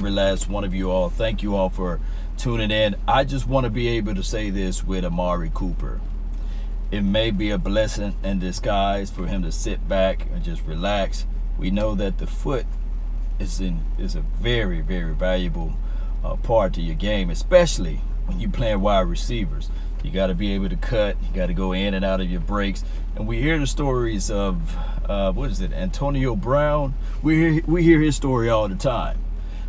every last one of you all. Thank you all for tuning in. I just want to be able to say this with Amari Cooper. It may be a blessing in disguise for him to sit back and just relax. We know that the foot is a very, very valuable part to your game, especially when you're playing wide receivers. You got to be able to cut. You got to go in and out of your breaks. And we hear the stories of Antonio Brown. We hear his story all the time.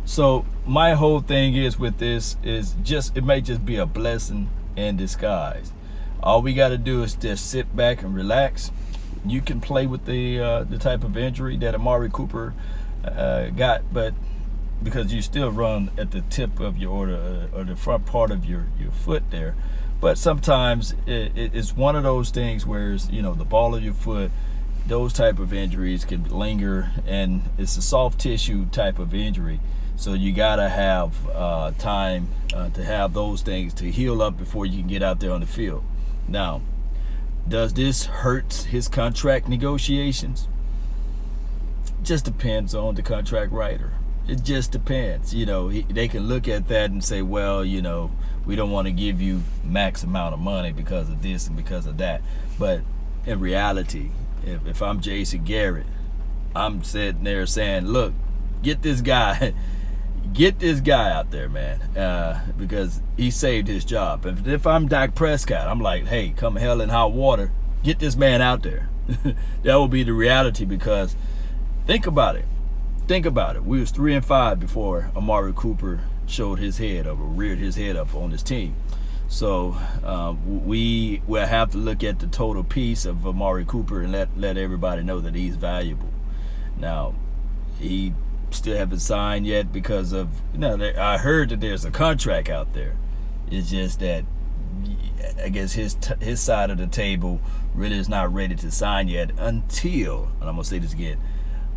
So my whole thing is with this is just, it may just be a blessing in disguise. All we got to do is just sit back and relax. You can play with the type of injury that Amari Cooper got, but because you still run at the tip of your or the front part of your foot there. But sometimes it's one of those things where it's, the ball of your foot, those type of injuries can linger, and it's a soft tissue type of injury. So you gotta have time to have those things to heal up before you can get out there on the field. Now, does this hurt his contract negotiations? Just depends on the contract writer. It just depends. They can look at that and say, well, we don't want to give you max amount of money because of this and because of that. But in reality, if I'm Jason Garrett, I'm sitting there saying, look, get this guy out there, man, because he saved his job. If I'm Dak Prescott, I'm like, hey, come hell and hot water, get this man out there. That will be the reality, because think about it. We was 3-5 before Amari Cooper showed his head up or reared his head up on this team. So we will have to look at the total piece of Amari Cooper and let everybody know that he's valuable. Now, he still haven't signed yet because of, I heard that there's a contract out there. It's just that I guess his side of the table really is not ready to sign yet until, and I'm going to say this again,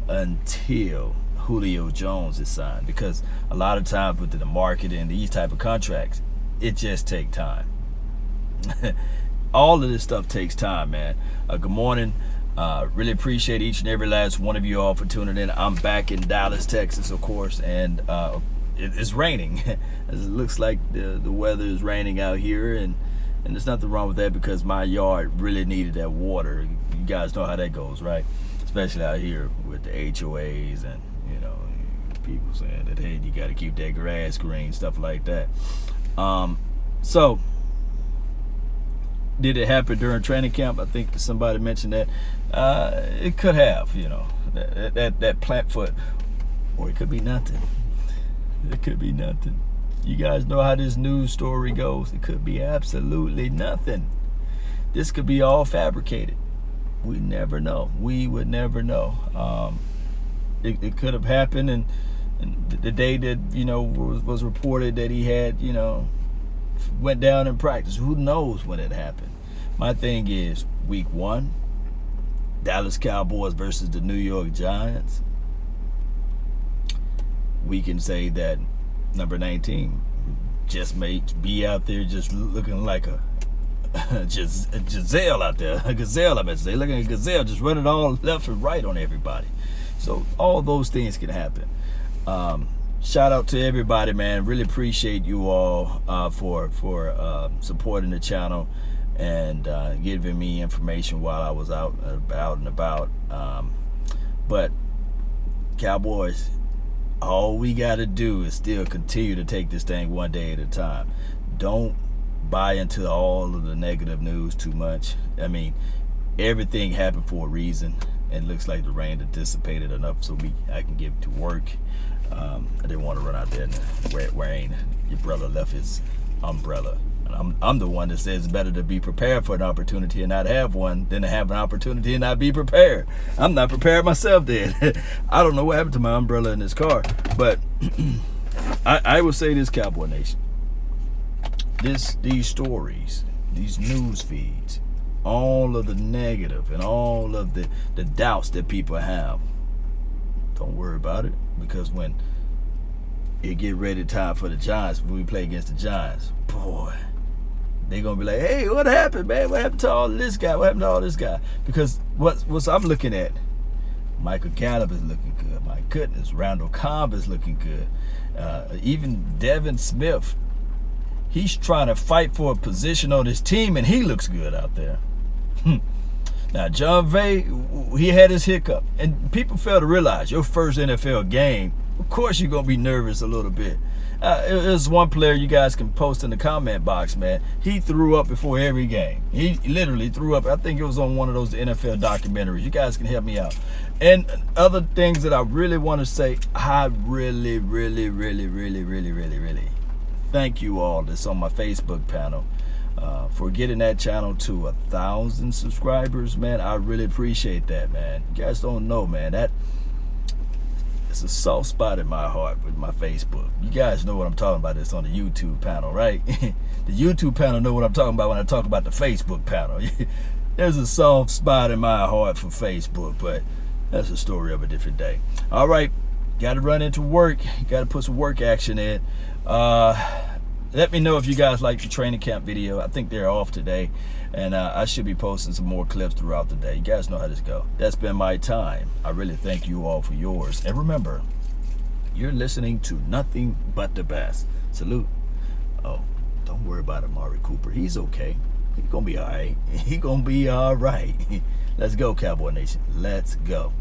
until Julio Jones is signed. Because a lot of times with the market and these type of contracts, it just takes time. All of this stuff takes time, man. Good morning. Really appreciate each and every last one of you all for tuning in. I'm back in Dallas, Texas, of course, and it's raining. It looks like the weather is raining out here, and there's nothing wrong with that, because my yard really needed that water. You guys know how that goes, right? Especially out here with the HOAs and people saying that, hey, you got to keep that grass green, stuff like that. So did it happen during training camp? I think somebody mentioned that. It could have, that plant foot, or it could be nothing. It could be nothing. You guys know how this news story goes. It could be absolutely nothing. This could be all fabricated. We never know. We would never know. It could have happened, and the day that was reported that he had went down in practice. Who knows when it happened? My thing is, week 1, Dallas Cowboys versus the New York Giants. We can say that number 19 just may be out there just looking like a Giselle out there, a gazelle. I meant to say, looking at a gazelle, just running all left and right on everybody. So all those things can happen. Shout out to everybody, man. Really appreciate you all for supporting the channel and giving me information while I was out and about. But Cowboys, all we got to do is still continue to take this thing one day at a time. Don't buy into all of the negative news too much. I mean, everything happened for a reason. It looks like the rain had dissipated enough so I can get to work. I didn't want to run out there in the wet rain. Your brother left his umbrella. And I'm the one that says it's better to be prepared for an opportunity and not have one than to have an opportunity and not be prepared. I'm not prepared myself then. I don't know what happened to my umbrella in this car. But I will say this, Cowboy Nation. These stories, these news feeds, all of the negative and all of the doubts that people have, don't worry about it, because when it get ready time for the Giants, when we play against the Giants, boy, they're gonna be like, hey, what happened, man? What happened to all this guy? What happened to all this guy? Because what I'm looking at, Michael Gallup is looking good. My goodness, Randall Cobb is looking good. Even Devin Smith, he's trying to fight for a position on his team, and he looks good out there. Now, John Vay, he had his hiccup. And people fail to realize your first NFL game, of course you're going to be nervous a little bit. There's one player you guys can post in the comment box, man. He threw up before every game. He literally threw up. I think it was on one of those NFL documentaries. You guys can help me out. And other things that I really want to say, I really thank you all that's on my Facebook panel for getting that channel to 1,000 subscribers, man. I really appreciate that, man. You guys don't know, man. That it's a soft spot in my heart with my Facebook. You guys know what I'm talking about. This on the YouTube panel, right? The YouTube panel know what I'm talking about when I talk about the Facebook panel. There's a soft spot in my heart for Facebook, but that's a story of a different day. All right, got to run into work. Got to put some work action in. Let me know if you guys like the training camp video. I think they're off today, and I should be posting some more clips throughout the day. You guys know how this goes. That's been my time. I really thank you all for yours. And remember, you're listening to nothing but the best. Salute. Oh, don't worry about Amari Cooper. He's okay. He's going to be all right. He's going to be all right. Let's go, Cowboy Nation. Let's go.